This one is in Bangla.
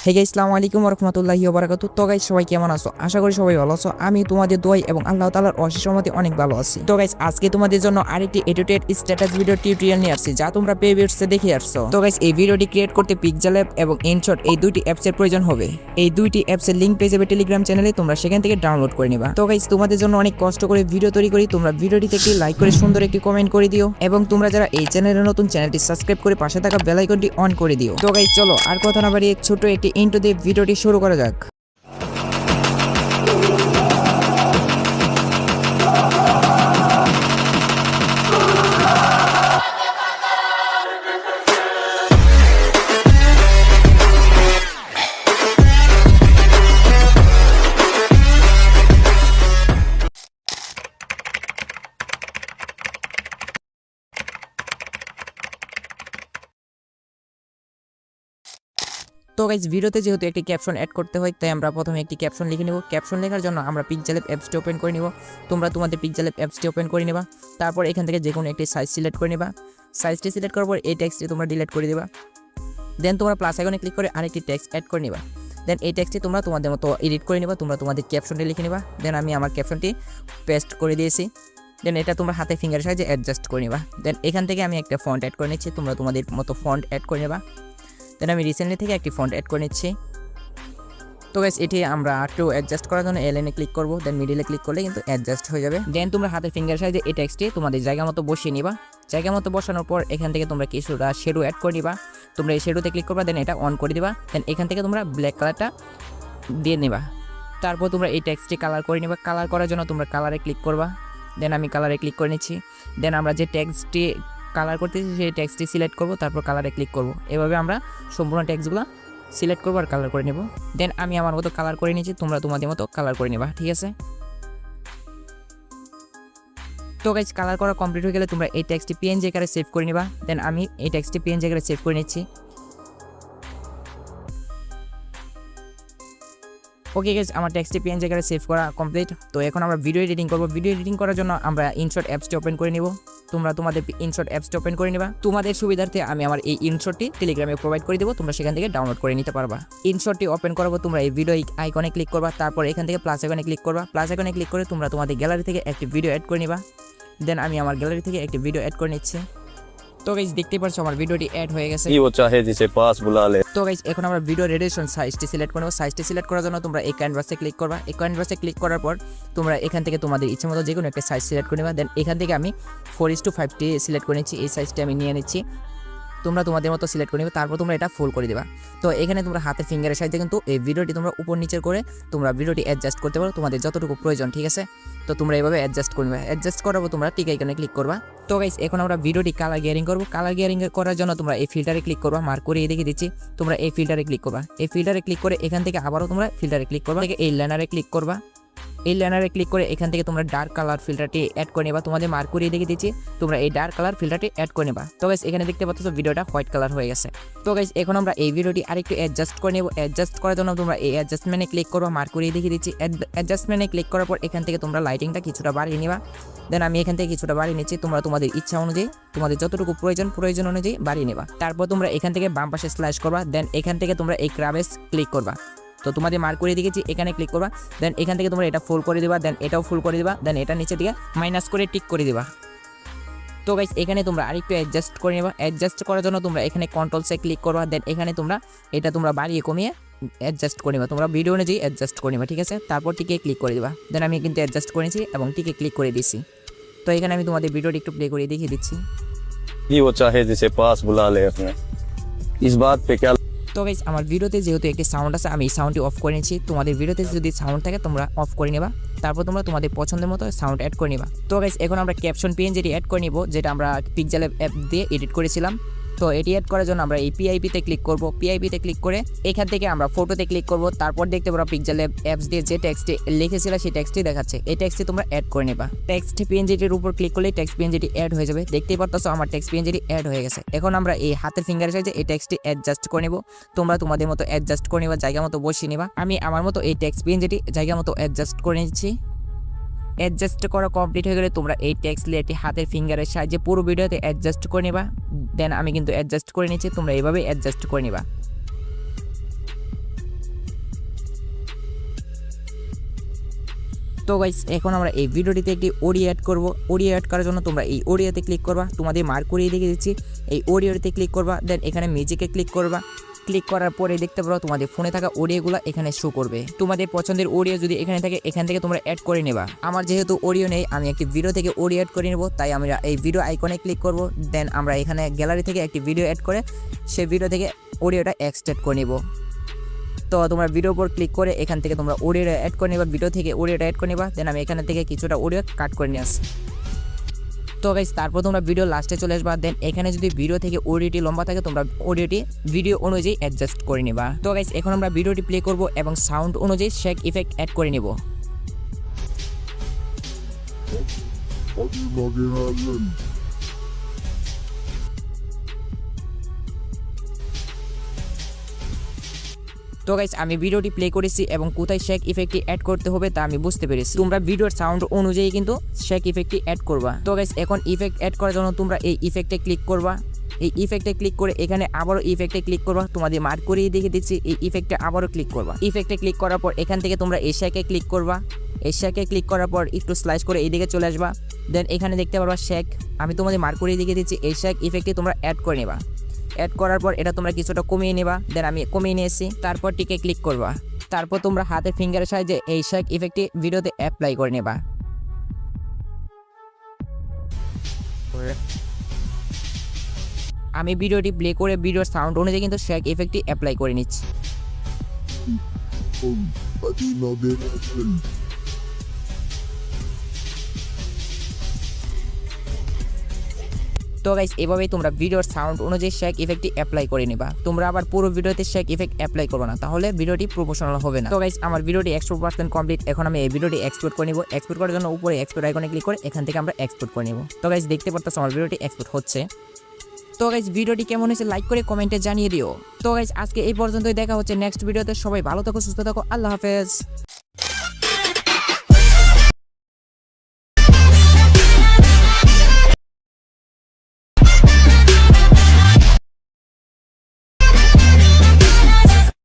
হে গাইস, আসসালামু আলাইকুম ওয়া রাহমাতুল্লাহি ওয়া বারাকাতুহু। তো গাইস, সবাই কেমন আছো? আশা করি সবাই ভালো আছো। আমি তোমাদের দোয়াই এবং আল্লাহ তাআলার অশেষ রহমতে অনেক ভালো আছি। তো গাইস, আজকে তোমাদের জন্য আরেকটি এডিটেড স্ট্যাটাস ভিডিও টিউটোরিয়াল নিয়ে আসছি, যা তোমরা প্রিভিয়াসে দেখে আসছো। তো গাইস, এই ভিডিওটি ক্রিয়েট করতে 𝑃𝐿𝐴pp এবং InShot এই দুইটি অ্যাপস এর প্রয়োজন হবে। এই দুইটি অ্যাপস এর লিংক পেয়ে যাবে টেলিগ্রাম চ্যানেলে, তোমরা সেখান থেকে ডাউনলোড করে নিবা। তো গাইস, তোমাদের জন্য অনেক কষ্ট করে ভিডিও তৈরি করি, তোমরা ভিডিওটিতে একটি লাইক করে সুন্দর একটি কমেন্ট করে দিও এবং তোমরা যারা এই চ্যানেলে নতুন, চ্যানেলটি সাবস্ক্রাইব করে পাশে থাকা বেল আইকনটি অন করে দিও। তো গাইস, চলো আর কথা না বাড়িয়ে ছোট একটি ইন্ট্রো দিয়ে ভিডিওটি শুরু করা যাক। তো গাইস, ভিডিওতে যেহেতু একটি ক্যাপশন অ্যাড করতে হয়, তাই আমরা প্রথমে একটি ক্যাপশন লিখে নেব। ক্যাপশন লেখার জন্য আমরা 𝑃𝐿𝐴pp অ্যাপসটি ওপেন করে নিব। তোমরা তোমাদের 𝑃𝐿𝐴pp অ্যাপসটি ওপেন করে নেবা। তারপর এখান থেকে যে কোনো একটি সাইজ সিলেক্ট করে নেবা। সাইজটি সিলেক্ট করার পর এই টেক্সটটি তোমরা ডিলিট করে দেবা। দেন তোমরা প্লাস আইকনে ক্লিক করে আরেকটি টেক্সট অ্যাড করে নেবা। দেন এই টেক্সটটি তোমরা তোমাদের মতো এডিট করে নেবা। তোমরা তোমাদের ক্যাপশনটি লিখে নেবা। দেন আমি আমার ক্যাপশনটি পেস্ট করে দিয়েছি। দেন এটা তোমরা হাতে ফিঙ্গারের সাহায্যে অ্যাডজাস্ট করে নেবা। দেন এখান থেকে আমি একটা ফন্ট অ্যাড করে নিচ্ছি। তোমরা তোমাদের মতো ফন্ট অ্যাড করে নেবা। দেন আমি রিসেন্টলি থেকে একটি ফন্ট অ্যাড করে নিচ্ছি। তো গাইস, এটি আমরা একটু অ্যাডজাস্ট করার জন্য এলাইনে ক্লিক করব। দেন মিডিলে ক্লিক করলে কিন্তু অ্যাডজাস্ট হয়ে যাবে। দেন তোমরা হাতের ফিঙ্গার সাহায্যে এই টেক্সটটি তোমাদের জায়গা মতো বসিয়ে নিবা। জায়গা মতো বসানোর পর এখান থেকে তোমরা কিছুটা শ্যাডো অ্যাড করে নিবা। তোমরা এই শ্যাডোতে ক্লিক করবা। দেন এটা অন করে দিবা। দেন এখান থেকে তোমরা ব্ল্যাক কালারটা দিয়ে নিবা। তারপর তোমরা এই টেক্সটটি কালার করে নিবা। কালার করার জন্য তোমরা কালারে ক্লিক করবা। দেন আমি কালারে ক্লিক করে নিচ্ছি। দেন আমরা যে টেক্সটটি কালার করতেছি সেই টেক্সটটি সিলেক্ট করব, তারপর কালারে ক্লিক করব। এভাবে আমরা সম্পূর্ণ টেক্সটগুলো সিলেক্ট করবো আর কালার করে নেব। দেন আমি আমার মতো কালার করে নিয়েছি, তোমরা তোমাদের মতো কালার করে নেবা। ঠিক আছে? তো গাইস, কালার করা কমপ্লিট হয়ে গেলে তোমরা এই টেক্সটটি PNG আকারে সেভ করে নিবা। দেন আমি এই টেক্সটটি PNG আকারে সেভ করে নিচ্ছি। ওকে গাইস, আমার টেক্সটটি PNG আকারে সেভ করা কমপ্লিট। তো এখন আমরা ভিডিও এডিটিং করব। ভিডিও এডিটিং করার জন্য আমরা InShot অ্যাপসটি ওপেন করে নিব। তোমরা তোমাদের InShot অ্যাপসটি ওপেন করে নিবা। তোমাদের সুবিধার্থে আমি আমার এই InShotটি টেলিগ্রামে প্রোভাইড করে দেবো, তোমরা সেখান থেকে ডাউনলোড করে নিতে পারবা। InShotটি ওপেন করাবো, তোমরা এই ভিডিও আইকনে ক্লিক করবা। তারপর এখান থেকে প্লাস আইকনে ক্লিক করবা। প্লাস আইকনে ক্লিক করে তোমরা তোমাদের গ্যালারি থেকে একটি ভিডিও অ্যাড করে নিবা। দেন আমি আমার গ্যালারি থেকে একটি ভিডিও অ্যাড করে নিচ্ছি। তো গাইস, দেখতে পাচ্ছ আমার ভিডিওটি অ্যাড হয়ে গেছে। 𝘗𝐴 पास बुला ले। তো গাইস, এখন আমরা ভিডিও রেডিয়েশন সাইজটি সিলেক্ট করব। সাইজটি সিলেক্ট করার জন্য তোমরা এই ক্যানভাসে ক্লিক করবা। এই ক্যানভাসে ক্লিক করার পর তোমরা এখান থেকে তোমাদের ইচ্ছে মতো যে কোনো একটা সাইজ সিলেক্ট করে নেবা। দেন এখান থেকে আমি 4:5টি সিলেক্ট করে নিচ্ছি। এই সাইজটি আমি নিয়ে নিচ্ছি। তোমরা তোমাদের মতো সিলেক্ট করে নেবে। তারপর তোমরা এটা ফুল করে দেবা। তো এখানে তোমরা হাতের ফিঙ্গারের সাহায্যে কিন্তু এই ভিডিওটি তোমরা উপর নিচের করে তোমরা ভিডিওটি অ্যাডজাস্ট করতে পারো তোমাদের যতটুকু প্রয়োজন। ঠিক আছে? তো তোমরা এইভাবে অ্যাডজাস্ট করবে। অ্যাডজাস্ট করাবো তোমরা টিক আইকনে ক্লিক করবা। তো গাইস, এখন আমরা ভিডিওটি কালার গিয়ারিং করবো। কালার গিয়ারিং করার জন্য তোমরা এই ফিল্টারে ক্লিক করবা। মার্ক করে দেখে দিচ্ছি। তোমরা এই ফিল্টারে ক্লিক করবা। এই ফিল্টারে ক্লিক করে এখান থেকে আবারও তোমরা ফিল্টারে ক্লিক করবা। এই লাইনারে ক্লিক করবা। এই লাইনারে ক্লিক করে এখান থেকে তোমরা ডার্ক কালার ফিল্টারটি অ্যাড করে নেবা। তোমাদের মার্ক করে দেখে দিচ্ছি। তোমরা এই ডার্ক কালার ফিল্টারটি অ্যাড করে নেবা। তো গাইস, এখানে দেখতে পাচ্ছ ভিডিওটা হোয়াইট কালার হয়ে গেছে। তো গাইস, এখন আমরা এই ভিডিওটি আরেকটু অ্যাডজাস্ট করে নেব। অ্যাডজাস্ট করার জন্য তোমরা এই অ্যাডজাস্টমেন্টে ক্লিক করবা। মার্ক করে দেখে দিচ্ছি। অ্যাডজাস্টমেন্টে ক্লিক করার পর এখান থেকে তোমরা লাইটিংটা কিছুটা বাড়িয়ে নিবা। দেন আমি এখান থেকে কিছুটা বাড়িয়ে নিচ্ছি। তোমরা তোমাদের ইচ্ছা অনুযায়ী তোমাদের যতটুকু প্রয়োজন অনুযায়ী বাড়িয়ে নেবা। তারপর তোমরা এখান থেকে বাম পাশে স্ল্যাশ করবা। দেন এখান থেকে তোমরা এই ক্রাবেস ক্লিক করবা। তো তোমাদের মার্ক করে দিয়েছি, এখানে ক্লিক করবা। দেন এখান থেকে তোমরা এটা ফুল করে দিবা। দেন এটাও ফুল করে দিবা। দেন এটা নিচে দিকে মাইনাস করে টিক করে দিবা। তো গাইস, এখানে তোমরা আরেকটু অ্যাডজাস্ট করে নেবা। অ্যাডজাস্ট করার জন্য তোমরা এখানে কন্ট্রোলসে ক্লিক করবা। দেন এখানে তোমরা এটা তোমরা বাড়িয়ে কমিয়ে অ্যাডজাস্ট করে নেবা। তোমরা ভিডিও অনুযায়ী অ্যাডজাস্ট করে নেবা। ঠিক আছে? তারপর টিকে ক্লিক করে দিবা। দেন আমি কিন্তু অ্যাডজাস্ট করেছি এবং টিকে ক্লিক করে দিচ্ছি। তো এখানে আমি তোমাদের ভিডিওটি একটু প্লে করে দেখিয়ে দিচ্ছি। 𝘗𝐴 पास बुला ले अपने। इस बात पे क्या? তো গাইস, আমার ভিডিওতে যেহেতু একটি সাউন্ড আছে, আমি এই সাউন্ডটি অফ করে নিচ্ছি। তোমাদের ভিডিওতে যদি সাউন্ড থাকে তোমরা অফ করে নেবা। তারপর তোমরা তোমাদের পছন্দের মতো সাউন্ড অ্যাড করে নিবা। তো গাইস, এখন আমরা ক্যাপশন PNG অ্যাড করে নিব, যেটা আমরা 𝑃𝐿App অ্যাপ দিয়ে এডিট করেছিলাম। তো এটি অ্যাড করার জন্য আমরা এই PIP-তে ক্লিক করব। PIP-তে ক্লিক করে এখান থেকে আমরা ফটোতে ক্লিক করব। তারপর দেখতে পারো 𝑃𝐿App অ্যাপস দিয়ে যে টেক্সটটি লিখেছিল সেই টেক্সটটি দেখাচ্ছে। এই টেক্সটটি তোমরা অ্যাড করে নেবা। টেক্সট PNG-টির উপর ক্লিক করলে টেক্সট PNG-টি অ্যাড হয়ে যাবে। দেখতেই পারতেছো আমার টেক্সট PNG-টি অ্যাড হয়ে গেছে। এখন আমরা এই হাতের ফিঙ্গারের সাহায্যে এই টেক্সটটি অ্যাডজাস্ট করে নেব। তোমরা তোমাদের মতো অ্যাডজাস্ট করে নেবা, জায়গা মতো বসিয়ে নেবা। আমি আমার মতো এই টেক্সট PNG-টি জায়গা মতো অ্যাডজাস্ট করে নিচ্ছি। অ্যাডজাস্ট করা কমপ্লিট হয়ে গেলে তোমরা এই টেক্সট লেয়ারটি হাতের ফিঙ্গারের সাহায্যে পুরো ভিডিওতে অ্যাডজাস্ট করে নেবা। দেন আমি কিন্তু অ্যাডজাস্ট করে নিচ্ছি। তোমরা এইভাবে অ্যাডজাস্ট করে নেবা। তো গাইস এখন আমরা এই ভিডিওটিতে একটি অডিও অ্যাড করব। অডিও অ্যাড করার জন্য তোমরা এই অডিওতে ক্লিক করবা, তোমাদের মার্ক করিয়ে দেখে দিচ্ছি। এই অডিওতে ক্লিক করবা, দেন এখানে মিউজিকে ক্লিক করবা। ক্লিক করার পরে দেখতে পারো তোমাদের ফোনে থাকা অডিওগুলো এখানে শো করবে। তোমাদের পছন্দের অডিও যদি এখানে থাকে এখান থেকে তোমরা অ্যাড করে নেবা। আমার যেহেতু অডিও নেই, আমি একটি ভিডিও থেকে অডিও অ্যাড করে নেব, তাই আমরা এই ভিডিও আইকনে ক্লিক করব। দেন আমরা এখানে গ্যালারি থেকে একটি ভিডিও অ্যাড করে সেই ভিডিও থেকে অডিওটা এক্সট্রাক্ট করে নেব। তো তোমরা ভিডিওর উপর ক্লিক করে এখান থেকে তোমরা অডিওটা অ্যাড করে নেবা, ভিডিও থেকে অডিওটা অ্যাড করে নেবা। দেন আমি এখান থেকে কিছুটা অডিও কাট করে নিয়ে আসি। তো গাইস তারপর তোমরা ভিডিও লাস্টে চলে আসবা। দেন এখানে যদি ভিডিও থেকে অডিওটি লম্বা থাকে তোমরা অডিওটি ভিডিও অনুযায়ী অ্যাডজাস্ট করে নেবা। তো গাইস এখন আমরা ভিডিওটি প্লে করব এবং সাউন্ড অনুযায়ী শেক ইফেক্ট অ্যাড করে নেব। তো গাইস আমি ভিডিওটি প্লে করেছি এবং কোথায় শেক ইফেক্টটি অ্যাড করতে হবে তা আমি বুঝতে পেরেছি। তোমরা ভিডিওর সাউন্ড অনুযায়ী কিন্তু শেক ইফেক্টটি অ্যাড করবা। তো গাইস এখন ইফেক্ট অ্যাড করার জন্য তোমরা এই ইফেক্টে ক্লিক করবা। এই ইফেক্টে ক্লিক করে এখানে আবারও ইফেক্টে ক্লিক করবা। তোমাদের মার্ক করিয়ে দেখে দিচ্ছি, এই ইফেক্টে আবারও ক্লিক করবা। ইফেক্টে ক্লিক করার পর এখান থেকে তোমরা এই শেকে ক্লিক করবা। এই শেকে ক্লিক করার পর একটু স্লাইস করে এইদিকে চলে আসবা। দেন এখানে দেখতে পারবা শেক, আমি তোমাদের মার্ক করিয়ে দেখে দিচ্ছি। এই শেক ইফেক্টটি তোমরা অ্যাড করে নেবা। অ্যাড করার পর এটা তোমরা কিছুটা কমিয়ে নেবা। দেন আমি কমিয়ে নিয়েছি। তারপর টিকে ক্লিক করবা। তারপর তোমরা হাতের ফিঙ্গারের সাহায্যে এই শেক ইফেক্টটি ভিডিওতে অ্যাপ্লাই করে নেবা। আমি ভিডিওটি প্লে করে ভিডিওর সাউন্ড অনুযায়ী কিন্তু শেক ইফেক্টটি অ্যাপ্লাই করে নিচ্ছি। তো গাইস এভাবেই তোমরা ভিডিওর সাউন্ড অনুযায়ী শেক ইফেক্টটি অ্যাপ্লাই করে নেবা। তোমরা আবার পুরো ভিডিওতে শেক ইফেক্ট অ্যাপ্লাই করবে না, তাহলে ভিডিওটি প্রমোশনাল হবে না। তো গাইস আমার ভিডিওটি 100% কমপ্লিট। এখন আমি এই ভিডিওটি এক্সপোর্ট করে নেব। এক্সপোর্ট করার জন্য উপরে এক্সপোর্ট আইকনে ক্লিক করে এখান থেকে আমরা এক্সপোর্ট করে নেব। তো গাইস দেখতে পারতেছো আমার ভিডিওটি এক্সপোর্ট হচ্ছে। তো গাইস ভিডিওটি কেমন হয়েছে লাইক করে কমেন্টে জানিয়ে দিও। তো গাইস আজকে এই পর্যন্তই, দেখা হচ্ছে নেক্সট ভিডিওতে। সবাই ভালো থাকো, সুস্থ থাকো, আল্লাহ হাফেজ।